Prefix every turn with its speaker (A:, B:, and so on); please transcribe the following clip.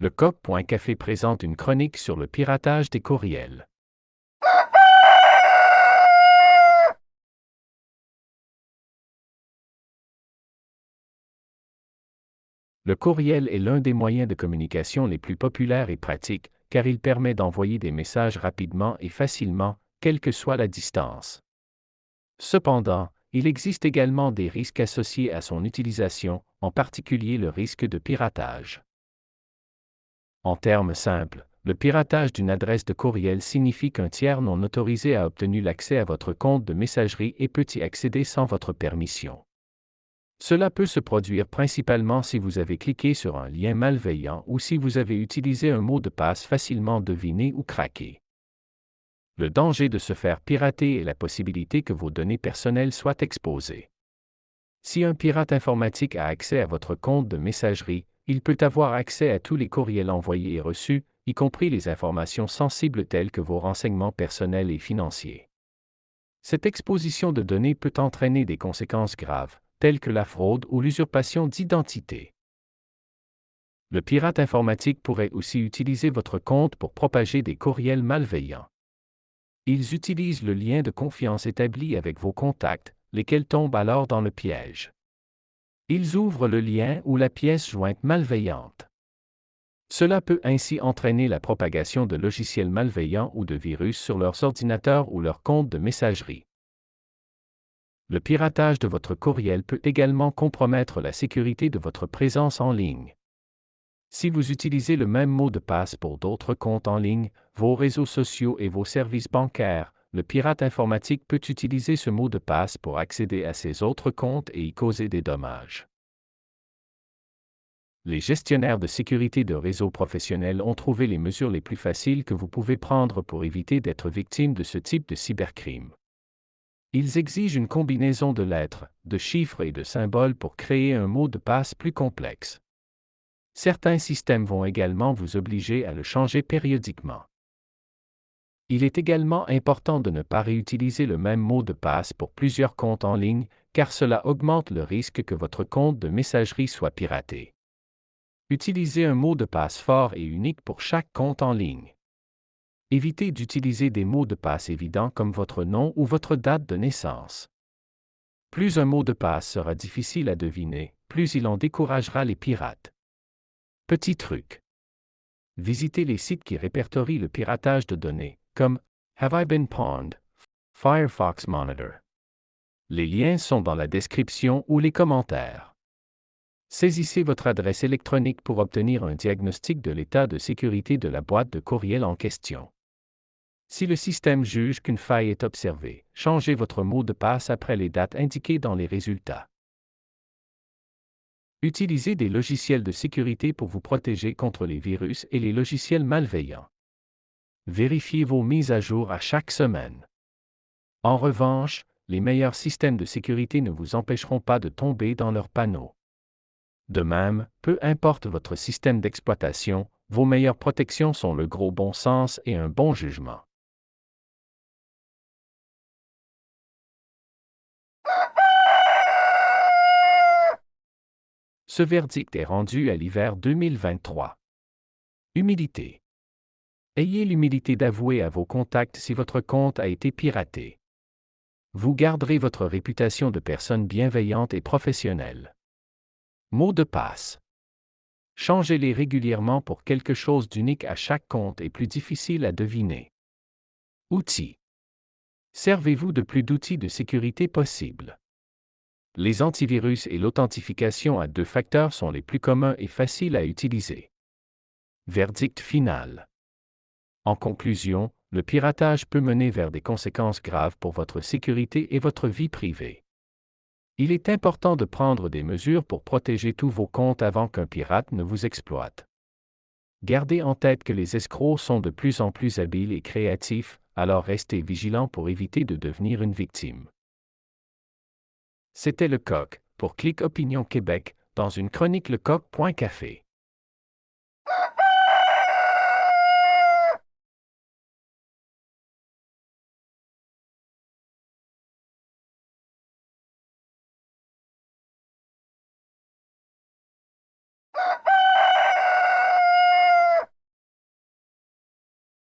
A: Lecoq.café présente une chronique sur le piratage des courriels. Le courriel est l'un des moyens de communication les plus populaires et pratiques, car il permet d'envoyer des messages rapidement et facilement, quelle que soit la distance. Cependant, il existe également des risques associés à son utilisation, en particulier le risque de piratage. En termes simples, le piratage d'une adresse de courriel signifie qu'un tiers non autorisé a obtenu l'accès à votre compte de messagerie et peut y accéder sans votre permission. Cela peut se produire principalement si vous avez cliqué sur un lien malveillant ou si vous avez utilisé un mot de passe facilement deviné ou craqué. Le danger de se faire pirater est la possibilité que vos données personnelles soient exposées. Si un pirate informatique a accès à votre compte de messagerie, il peut avoir accès à tous les courriels envoyés et reçus, y compris les informations sensibles telles que vos renseignements personnels et financiers. Cette exposition de données peut entraîner des conséquences graves, telles que la fraude ou l'usurpation d'identité. Le pirate informatique pourrait aussi utiliser votre compte pour propager des courriels malveillants. Ils utilisent le lien de confiance établi avec vos contacts, lesquels tombent alors dans le piège. Ils ouvrent le lien ou la pièce jointe malveillante. Cela peut ainsi entraîner la propagation de logiciels malveillants ou de virus sur leurs ordinateurs ou leurs comptes de messagerie. Le piratage de votre courriel peut également compromettre la sécurité de votre présence en ligne. Si vous utilisez le même mot de passe pour d'autres comptes en ligne, vos réseaux sociaux et vos services bancaires, le pirate informatique peut utiliser ce mot de passe pour accéder à ces autres comptes et y causer des dommages. Les gestionnaires de sécurité de réseaux professionnels ont trouvé les mesures les plus faciles que vous pouvez prendre pour éviter d'être victime de ce type de cybercrime. Ils exigent une combinaison de lettres, de chiffres et de symboles pour créer un mot de passe plus complexe. Certains systèmes vont également vous obliger à le changer périodiquement. Il est également important de ne pas réutiliser le même mot de passe pour plusieurs comptes en ligne, car cela augmente le risque que votre compte de messagerie soit piraté. Utilisez un mot de passe fort et unique pour chaque compte en ligne. Évitez d'utiliser des mots de passe évidents comme votre nom ou votre date de naissance. Plus un mot de passe sera difficile à deviner, plus il en découragera les pirates. Petit truc. Visitez les sites qui répertorient le piratage de données, comme Have I Been Pwned? Firefox Monitor. Les liens sont dans la description ou les commentaires. Saisissez votre adresse électronique pour obtenir un diagnostic de l'état de sécurité de la boîte de courriel en question. Si le système juge qu'une faille est observée, changez votre mot de passe après les dates indiquées dans les résultats. Utilisez des logiciels de sécurité pour vous protéger contre les virus et les logiciels malveillants. Vérifiez vos mises à jour à chaque semaine. En revanche, les meilleurs systèmes de sécurité ne vous empêcheront pas de tomber dans leurs panneaux. De même, peu importe votre système d'exploitation, vos meilleures protections sont le gros bon sens et un bon jugement. Ce verdict est rendu à l'hiver 2023. Humilité. Ayez l'humilité d'avouer à vos contacts si votre compte a été piraté. Vous garderez votre réputation de personne bienveillante et professionnelle. Mots de passe. Changez-les régulièrement pour quelque chose d'unique à chaque compte et plus difficile à deviner. Outils. Servez-vous de plus d'outils de sécurité possibles. Les antivirus et l'authentification à 2 facteurs sont les plus communs et faciles à utiliser. Verdict final. En conclusion, le piratage peut mener vers des conséquences graves pour votre sécurité et votre vie privée. Il est important de prendre des mesures pour protéger tous vos comptes avant qu'un pirate ne vous exploite. Gardez en tête que les escrocs sont de plus en plus habiles et créatifs, alors restez vigilants pour éviter de devenir une victime. C'était Lecoq, pour Clic Opinion Québec, dans une chronique Lecoq.café.